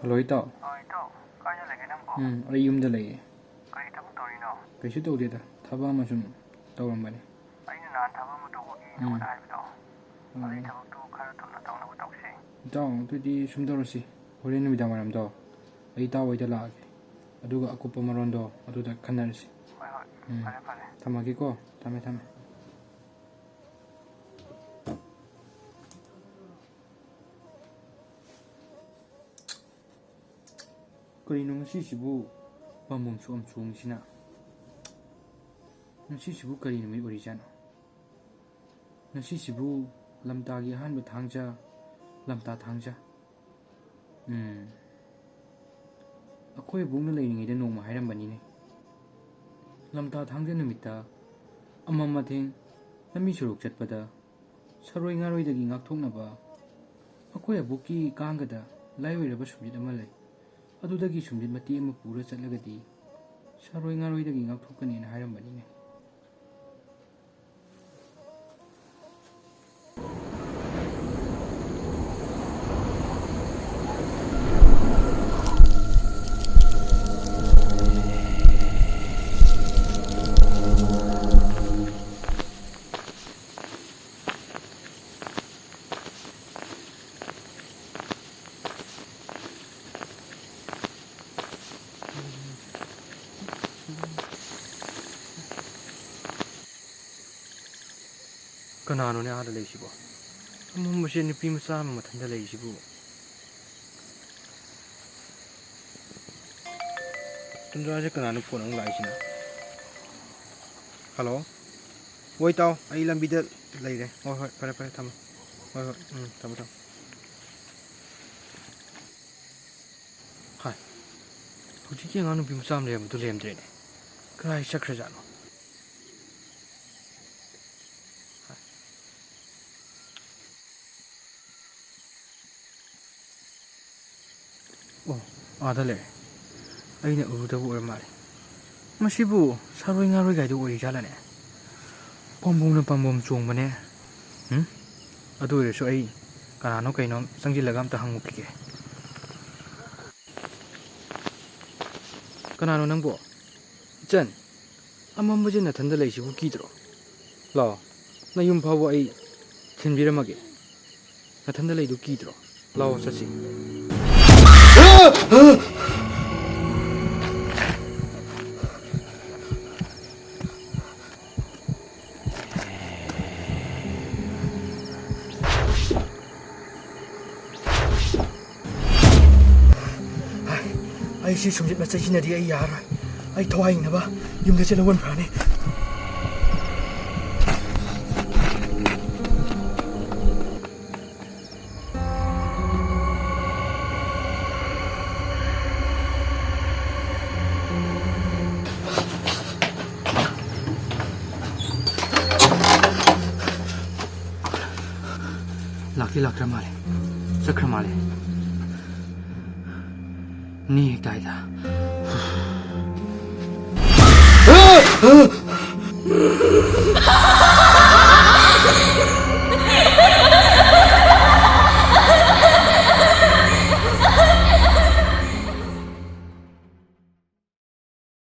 Hello, ito. ito. Kaya lagi ng bo. Ay yumda lagi. Kaya tabok tori no. Kaisu tawdeda. Thaba ama sum tawrambani. Ay na naan taba mo dogo gi no na halbito. Ay tabok to khara to na taw na ko tawsi. Itaw, tudi sum tawrasi. Horen numidang waram daw. Ay taw ay dalagi. Aduga akupa marondo aduda khanarsi. Hoy hoy. Pare pare. Thamagi ko. Tame. Kayino ngasiisibu pamomsu amchungsina. Ngasiisibu karino may orijano. Ngasiisibu lamtagi ahanba thangja lamta thangja. Akoy bungna lainingida nongma hairambani ne. Lamta thangja numitta amamatheng lami suruk chatpada saroi ngaroidagi ngakthoknaba akoy abuki kangada laiwiraba sumjit ama lay. ꯑꯗꯨꯗꯒꯤ ꯁꯨꯝꯖꯤꯠ ꯃꯇꯦꯛ ꯑꯃ ꯄꯨꯔ ꯆꯠꯂꯒꯗꯤ ꯁꯥꯔꯣꯏ ꯉꯥꯔꯣꯏꯗꯒꯤ ꯉꯥꯛꯊꯣꯛꯀꯅꯤꯅ ꯍꯥꯏꯔꯝꯕꯅꯤꯅꯦ Kanano ni ada leisibo. Among masih ni pimu sama matanda leisibo. Tundra aja kanano phone ang laisina. Hello. Woi tao, ai lambi da lai re. Hoi pare thama. Hoi thama. Hai. Huji ki nganu pimu sama le amtu lemdre ne. Krai sakra jano. Adale, aina urudabu ormari. Masibu saroi ngaroi gaidu ori jalane. Pambung chong mane. Adu reso ai kanano kaino sangjilagam ta hangukike. Kanano nangbo? Jan, amambujin nathanda leisibu kidro. La, na yum phawo ai thinbiramage. Nathanda leidu kidro. Lao sachi. Ai si sumjit na chai na di ai yara. Ai thawai na ba yum da chelawan phane. Lakra male, sakra male. Ni ek daida.